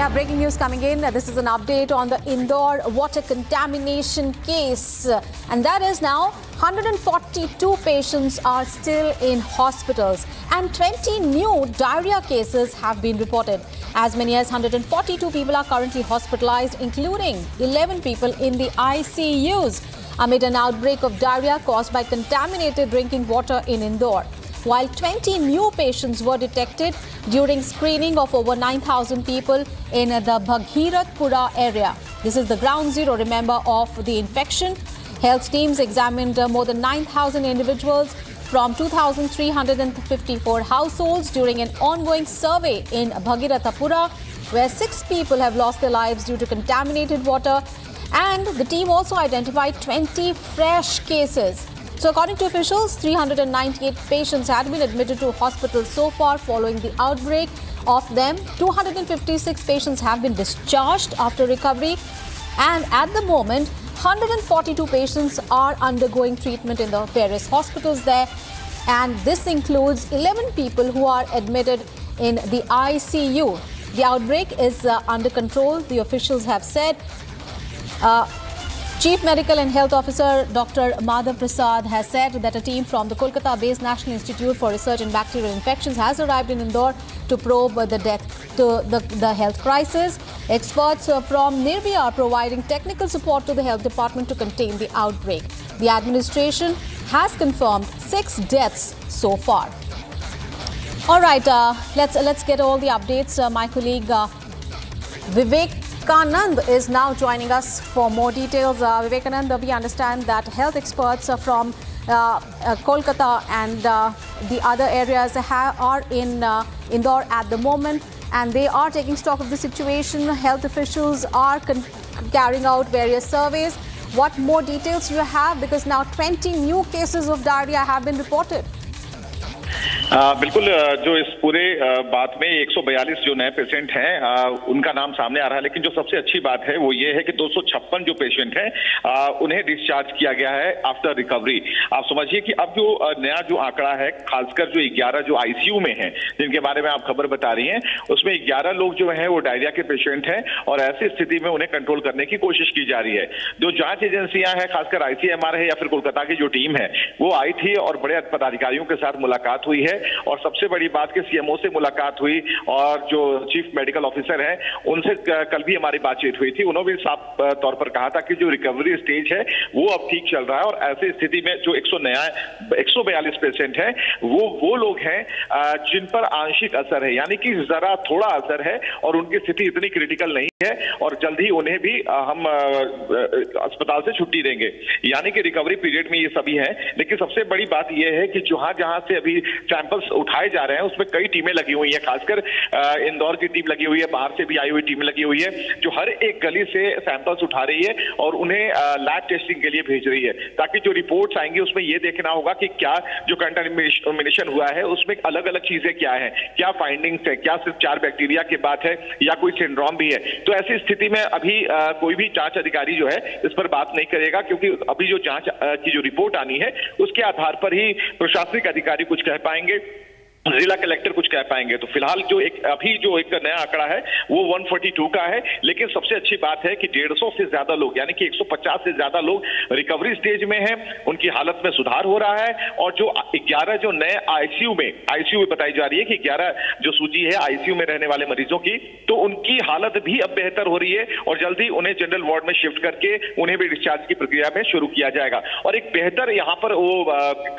Yeah, breaking news coming in. This is an update on the Indore water contamination case. And that is now 142 patients are still in hospitals and 20 new diarrhea cases have been reported. As many as 142 people are currently hospitalized, including 11 people in the ICUs amid an outbreak of diarrhea caused by contaminated drinking water in Indore. While 20 new patients were detected during screening of over 9,000 people in the Bhagirathpura area. This is the ground zero, remember, of the infection. Health teams examined more than 9,000 individuals from 2,354 households during an ongoing survey in Bhagirathpura, where 6 people have lost their lives due to contaminated water. And the team also identified 20 fresh cases. So according to officials, 398 patients had been admitted to hospital so far following the outbreak. Of them, 256 patients have been discharged after recovery. And at the moment, 142 patients are undergoing treatment in the various hospitals there. And this includes 11 people who are admitted in the ICU. The outbreak is under control, the officials have said. Chief Medical and Health Officer Dr. Madhav Prasad has said that a team from the Kolkata-based National Institute for Research in Bacterial Infections has arrived in Indore to probe the health crisis. Experts from Nirbhaya are providing technical support to the health department to contain the outbreak. The administration has confirmed 6 deaths so far. All right, let's get all the updates. My colleague Vivekanand is now joining us for more details. Vivekanand, we understand that health experts from Kolkata and the other areas are in Indore at the moment, and they are taking stock of the situation. Health officials are carrying out various surveys. What more details do you have? Because now 20 new cases of diarrhea have been reported. बिल्कुल, जो इस पूरे बात में 142 जो नए patient हैं उनका नाम सामने आ रहा है, लेकिन जो सबसे अच्छी बात है वो ये है कि 256 जो पेशेंट हैं उन्हें डिस्चार्ज किया गया है आफ्टर रिकवरी। आप समझिए कि अब जो नया जो आंकड़ा है, खासकर जो 11 जो आईसीयू में हैं जिनके बारे में आप खबर बता रही हैं, उसमें 11 लोग जो हैं वो डायरिया के पेशेंट हैं और ऐसी स्थिति में उन्हें कंट्रोल करने की कोशिश की जा रही है। जो जांच एजेंसियां हैं, खासकर आईसीएमआर है या फिर कोलकाता की जो टीम है, वो आई थी और बड़े पदाधिकारियों के साथ मुलाकात हुई है और सबसे बड़ी बात कि सीएमओ से मुलाकात हुई और जो चीफ मेडिकल ऑफिसर हैं उनसे कल भी हमारी बातचीत हुई थी। उन्होंने भी साफ तौर पर कहा था कि जो रिकवरी स्टेज है वो अब ठीक चल रहा है और ऐसी स्थिति में जो 142 पेशेंट हैं वो लोग हैं जिन पर आंशिक असर है, यानी कि जरा थोड़ा असर है और उनकी स्थिति इतनी क्रिटिकल नहीं है और जल्द ही उन्हें भी हम अस्पताल से छुट्टी देंगे, यानी कि रिकवरी पीरियड में ये सभी हैं। लेकिन सबसे बड़ी बात यह है कि जहां से अभी सैंपल्स उठाए जा रहे हैं उसमें कई टीमें लगी हुई हैं, खासकर इंदौर की टीम लगी हुई है, बाहर से भी आई हुई टीम लगी हुई है जो हर एक गली से सैंपल्स उठा रही है और उन्हें लैब टेस्टिंग के लिए भेज रही है, ताकि जो रिपोर्ट्स आएंगी उसमें यह देखना होगा कि क्या जो कंटामिनेशन हुआ है उसमें अलग अलग चीजें क्या है, क्या फाइंडिंग्स है, क्या सिर्फ 4 बैक्टीरिया की बात है या कोई सिंड्रोम भी है। तो ऐसी स्थिति में अभी कोई भी जांच अधिकारी जो है इस पर बात नहीं करेगा, क्योंकि अभी जो जांच की जो रिपोर्ट आनी है उसके आधार पर ही प्रशासनिक अधिकारी कुछ कह पाएंगे, जिला कलेक्टर कुछ कह पाएंगे। तो फिलहाल जो अभी जो एक नया आंकड़ा है वो 142 का है, लेकिन सबसे अच्छी बात है कि 150 से ज्यादा लोग, यानी कि 150 से ज्यादा लोग रिकवरी स्टेज में हैं, उनकी हालत में सुधार हो रहा है और जो 11 जो नए आईसीयू में बताई जा रही है कि 11 जो सूची है आईसीयू में रहने वाले मरीजों की, तो उनकी हालत भी अब बेहतर हो रही है और जल्दी उन्हें जनरल वार्ड में शिफ्ट करके उन्हें भी डिस्चार्ज की प्रक्रिया में शुरू किया जाएगा। और एक बेहतर यहाँ पर वो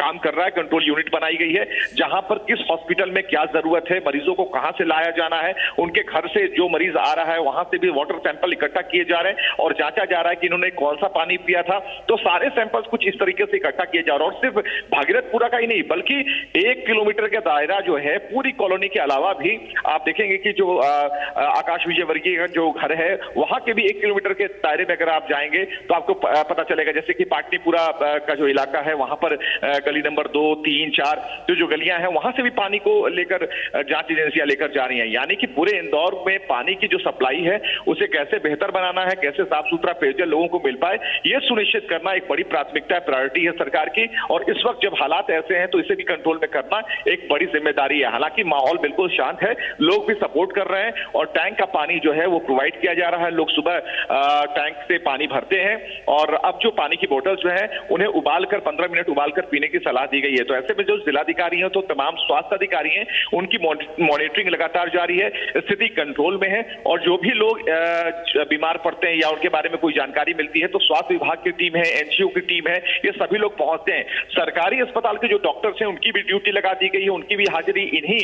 काम कर रहा है, कंट्रोल यूनिट बनाई गई है जहां पर किस हॉस्पिटल में क्या जरूरत है, मरीजों को कहां से लाया जाना है, उनके घर से जो मरीज आ रहा है वहां से भी वाटर सैंपल इकट्ठा किए जा रहे हैं और जांचा जा रहा है कि इन्होंने कौन सा पानी पिया था। तो सारे सैंपल्स कुछ इस तरीके से इकट्ठा किए जा रहे हैं और सिर्फ भागीरथपुरा का ही नहीं बल्कि 1 किलोमीटर का दायरा जो है पूरी कॉलोनी के अलावा भी आप देखेंगे कि जो आकाश विजयवर्गीय जो घर है वहां के भी 1 किलोमीटर के दायरे में अगर आप जाएंगे तो आपको पता चलेगा, जैसे कि पाटनीपुरा का जो इलाका है वहां पर गली नंबर 2, 3, 4 जो गलियां हैं वहां से भी पानी को लेकर जांच एजेंसियां लेकर जा रही हैं, यानी कि पूरे इंदौर में पानी की जो सप्लाई है उसे कैसे बेहतर बनाना है, कैसे साफ सुथरा पेयजल लोगों को मिल पाए, यह सुनिश्चित करना एक बड़ी प्राथमिकता है, प्रायोरिटी है सरकार की। और इस वक्त जब हालात ऐसे हैं तो इसे भी कंट्रोल में करना एक बड़ी जिम्मेदारी है। हालांकि माहौल बिल्कुल शांत है, लोग भी सपोर्ट कर रहे हैं और टैंक का पानी जो है वो प्रोवाइड किया जा रहा है। लोग सुबह टैंक से पानी भरते हैं और अब जो पानी की बोतल जो है उन्हें उबालकर 15 मिनट उबालकर पीने की सलाह दी गई है। तो ऐसे में जो जिलाधिकारी हैं तो तमाम स्वास्थ्य अधिकारी हैं, उनकी मॉनिटरिंग लगातार जारी है, स्थिति कंट्रोल में है और जो भी लोग बीमार पड़ते हैं या उनके बारे में कोई जानकारी मिलती है तो स्वास्थ्य विभाग की टीम है, एनजीओ की टीम है, ये सभी लोग पहुंचते हैं। सरकारी अस्पताल के जो डॉक्टर्स हैं उनकी भी ड्यूटी लगा दी गई है, उनकी भी हाजिरी इन्हीं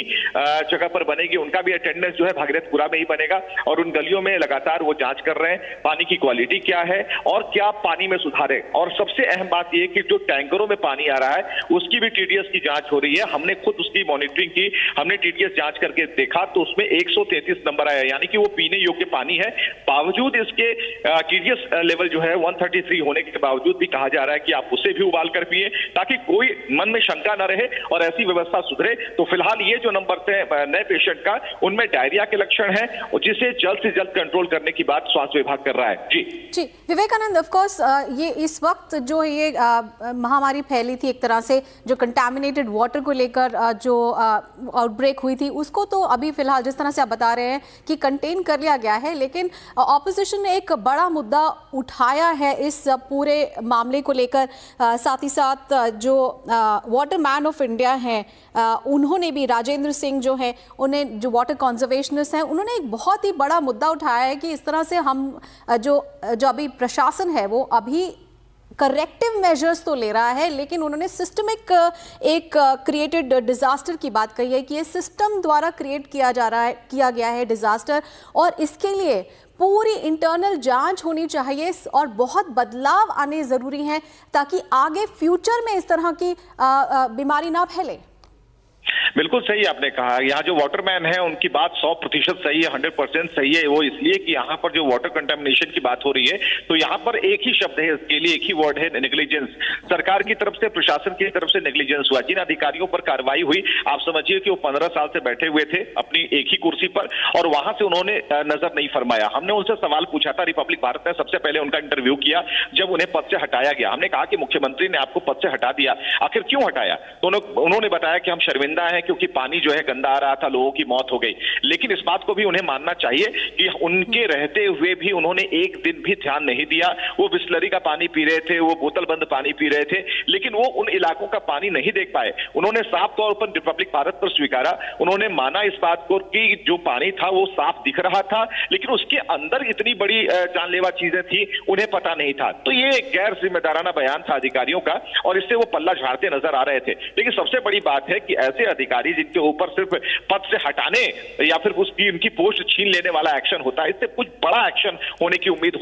जगह पर बनेगी, उनका भी अटेंडेंस जो है भागीरथपुरा में ही बनेगा और उन गलियों में लगातार वो जांच कर रहे हैं पानी की क्वालिटी क्या है और क्या पानी में सुधार है। और सबसे अहम बात यह कि जो टैंकरों में पानी आ रहा है उसकी भी टीडीएस की जांच हो रही है। हमने खुद उसकी मॉनिटरिंग की, हमने टीडीएस जांच करके देखा तो उसमें 133 नंबर आया, यानी कि वो पीने योग्य पानी है। बावजूद इसके टीडीएस लेवल जो है 133 होने के बावजूद भी कहा जा रहा है कि आप उसे भी उबाल कर पिए ताकि कोई मन में शंका न रहे और ऐसी व्यवस्था सुधरे। तो फिलहाल ये जो नंबर थे नए पेशेंट का, उनमें डायरिया के लक्षण है और जिसे जल्द से जल्द कंट्रोल करने की बात स्वास्थ्य विभाग कर रहा है। जी विवेकानंद, ऑफ कोर्स ये इस वक्त जो ये महामारी फैली थी एक तरह से, जो कंटामिनेटेड वाटर को लेकर जो आउटब्रेक हुई थी उसको तो अभी फिलहाल जिस तरह से आप बता रहे हैं कि कंटेन कर लिया गया है, लेकिन ऑपोजिशन ने एक बड़ा मुद्दा उठाया है इस पूरे मामले को लेकर। साथ ही साथ जो वाटर मैन ऑफ इंडिया हैं उन्होंने भी, राजेंद्र सिंह जो है, उन्हें जो वाटर कंजर्वेशनिस्ट हैं, उन्होंने एक बहुत ही बड़ा मुद्दा उठाया है कि इस तरह से हम जो अभी प्रशासन है वो अभी करेक्टिव मेजर्स तो ले रहा है, लेकिन उन्होंने सिस्टमिक एक क्रिएटेड डिजास्टर की बात कही है कि ये सिस्टम द्वारा क्रिएट किया गया है डिजास्टर और इसके लिए पूरी इंटरनल जांच होनी चाहिए और बहुत बदलाव आने जरूरी हैं ताकि आगे फ्यूचर में इस तरह की बीमारी ना फैले। बिल्कुल सही आपने कहा, यहाँ जो वाटरमैन है उनकी बात 100% सही है, 100% सही है। वो इसलिए कि यहाँ पर जो वाटर कंटामिनेशन की बात हो रही है तो यहाँ पर एक ही शब्द है इसके लिए, एक ही वर्ड है, नेग्लिजेंस। सरकार की तरफ से, प्रशासन की तरफ से नेग्लिजेंस हुआ। जिन अधिकारियों पर कार्रवाई हुई, आप समझिए कि वो 15 साल से बैठे हुए थे अपनी एक ही कुर्सी पर और वहां से उन्होंने नजर नहीं फरमाया। हमने उनसे सवाल पूछा था, रिपब्लिक भारत ने सबसे पहले उनका इंटरव्यू किया जब उन्हें पद से हटाया गया। हमने कहा कि मुख्यमंत्री ने आपको पद से हटा दिया, आखिर क्यों हटाया? तो उन्होंने बताया कि हम शर्मिंदा है क्योंकि पानी जो है गंदा आ रहा था, लोगों की मौत हो गई। लेकिन इस बात को भी उन्हें मानना चाहिए कि उनके रहते हुए भी उन्होंने एक दिन भी ध्यान नहीं दिया। वो बिस्लरी का पानी पी रहे थे, वो बोतल बंद पानी पी रहे थे, लेकिन वो उन इलाकों का पानी नहीं देख पाए। उन्होंने साफ तौर पर रिपब्लिक भारत पर स्वीकारा, उन्होंने माना इस बात को कि जो पानी था वो साफ दिख रहा था, लेकिन उसके अंदर इतनी बड़ी जानलेवा चीजें थी उन्हें पता नहीं था। तो ये गैर जिम्मेदाराना बयान था अधिकारियों का और इससे वो पल्ला झाड़ते नजर आ रहे थे। लेकिन सबसे बड़ी बात है कि ऐसे अधिकारी जिनके ऊपर सिर्फ पद से हटाने या फिर उनकी पोस्ट छीन लेने वाला एक्शन होता है, इससे कुछ बड़ा एक्शन होने की उम्मीद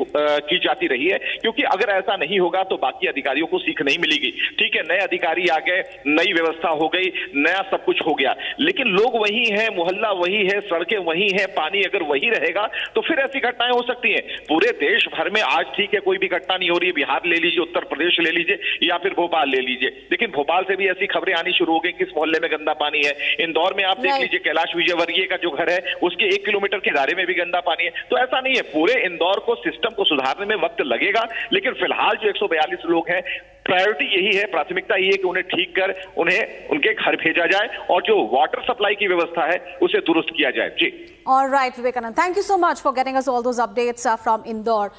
की जाती रही है, क्योंकि अगर ऐसा नहीं होगा तो बाकी अधिकारियों को सीख नहीं मिलेगी। ठीक है, नए अधिकारी आ गए, नई व्यवस्था हो गई, नया सब कुछ हो गया, लेकिन लोग वही हैं, मोहल्ला वही है, सड़कें वही हैं, पानी अगर वही रहेगा तो फिर ऐसी घटनाएं हो सकती हैं। पूरे देश भर में आज ठीक है कोई भी घटना नहीं हो रही है, बिहार ले लीजिए, उत्तर प्रदेश ले लीजिए या फिर भोपाल ले लीजिए, लेकिन भोपाल से भी ऐसी खबरें आनी शुरू हो गई किस मोहल्ले में गंदा पानी है। इंदौर में आप देख लीजिए, कैलाश विजयवर्गीय का जो घर है उसके 1 किलोमीटर के दायरे में भी गंदा पानी है। तो ऐसा नहीं है, पूरे इंदौर को, सिस्टम को सुधारने में वक्त लगेगा, लेकिन फिलहाल जो 142 लोग हैं, प्रायोरिटी यही है, प्राथमिकता यही है कि उन्हें ठीक कर उन्हें उनके घर भेजा जाए और जो वाटर सप्लाई की व्यवस्था है उसे दुरुस्त किया जाए। जी, alright Vivekanand, thank you so much for getting us all those updates from Indore.